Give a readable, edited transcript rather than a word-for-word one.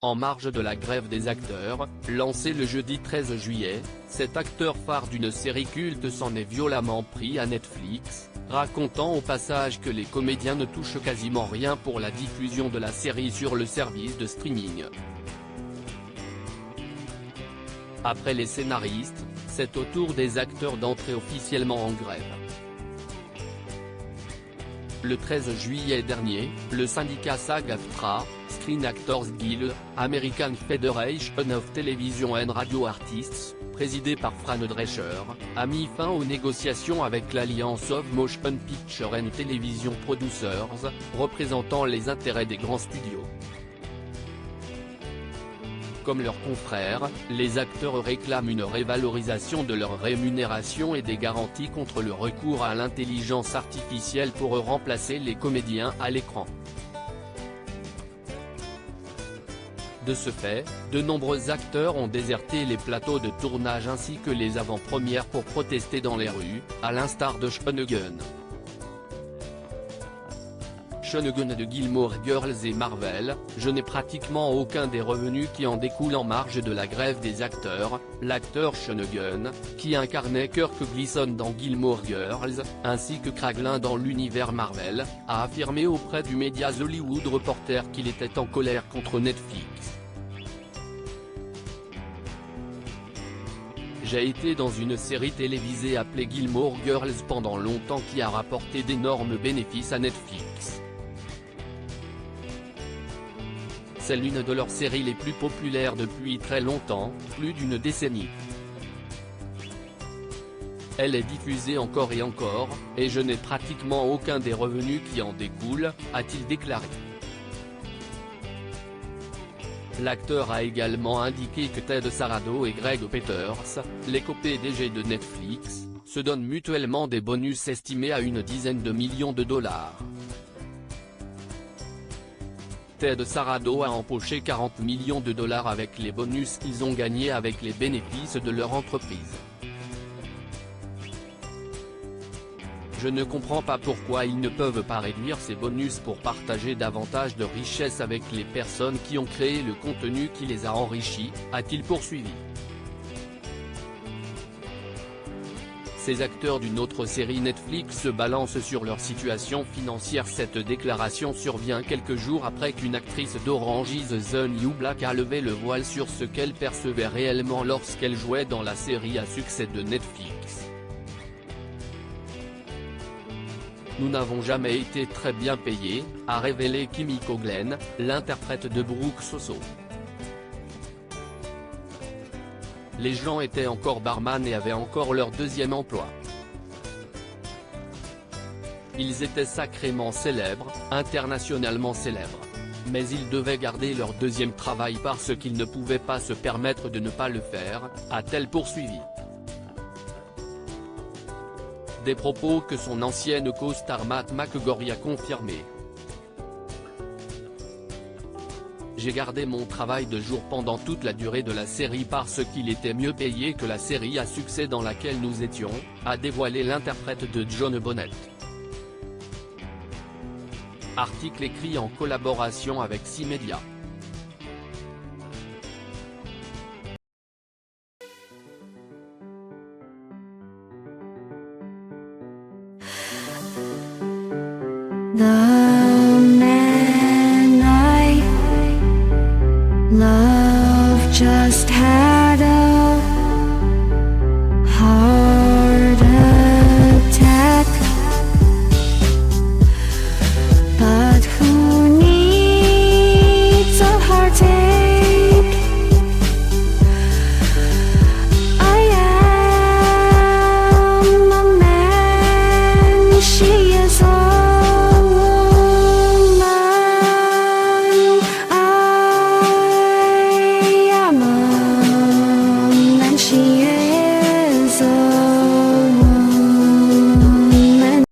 En marge de la grève des acteurs, lancée le jeudi 13 juillet, cet acteur phare d'une série culte s'en est violemment pris à Netflix, racontant au passage que les comédiens ne touchent quasiment rien pour la diffusion de la série sur le service de streaming. Après les scénaristes, c'est au tour des acteurs d'entrer officiellement en grève. Le 13 juillet dernier, le syndicat SAG-AFTRA, Screen Actors Guild, American Federation of Television and Radio Artists, présidé par Fran Drescher, a mis fin aux négociations avec l'Alliance of Motion Picture and Television Producers, représentant les intérêts des grands studios. Comme leurs confrères, les acteurs réclament une révalorisation de leur rémunération et des garanties contre le recours à l'intelligence artificielle pour remplacer les comédiens à l'écran. De ce fait, de nombreux acteurs ont déserté les plateaux de tournage ainsi que les avant-premières pour protester dans les rues, à l'instar de Shawinigan. Shawinigan de Gilmore Girls et Marvel, je n'ai pratiquement aucun des revenus qui en découlent en marge de la grève des acteurs, l'acteur Shawinigan, qui incarnait Kirk Gleason dans Gilmore Girls, ainsi que Kraglin dans l'univers Marvel, a affirmé auprès du média The Hollywood Reporter qu'il était en colère contre Netflix. J'ai été dans une série télévisée appelée Gilmore Girls pendant longtemps qui a rapporté d'énormes bénéfices à Netflix. C'est l'une de leurs séries les plus populaires depuis très longtemps, plus d'une décennie. Elle est diffusée encore et encore, et je n'ai pratiquement aucun des revenus qui en découlent, a-t-il déclaré. L'acteur a également indiqué que Ted Sarandos et Greg Peters, les co-PDG de Netflix, se donnent mutuellement des bonus estimés à une dizaine de millions de dollars. Ted Sarandos a empoché 40 millions de dollars avec les bonus qu'ils ont gagnés avec les bénéfices de leur entreprise. Je ne comprends pas pourquoi ils ne peuvent pas réduire ces bonus pour partager davantage de richesses avec les personnes qui ont créé le contenu qui les a enrichis, a-t-il poursuivi. Ces acteurs d'une autre série Netflix se balancent sur leur situation financière. Cette déclaration survient quelques jours après qu'une actrice d'Orange is the New Black a levé le voile sur ce qu'elle percevait réellement lorsqu'elle jouait dans la série à succès de Netflix. Nous n'avons jamais été très bien payés, a révélé Kimiko Glenn, l'interprète de Brooke Soso. Les gens étaient encore barman et avaient encore leur deuxième emploi. Ils étaient sacrément célèbres, internationalement célèbres. Mais ils devaient garder leur deuxième travail parce qu'ils ne pouvaient pas se permettre de ne pas le faire, a-t-elle poursuivi. Des propos que son ancienne co-star Matt McGorry a confirmés. J'ai gardé mon travail de jour pendant toute la durée de la série parce qu'il était mieux payé que la série à succès dans laquelle nous étions, a dévoilé l'interprète de John Bonnet. Article écrit en collaboration avec C-Media. 나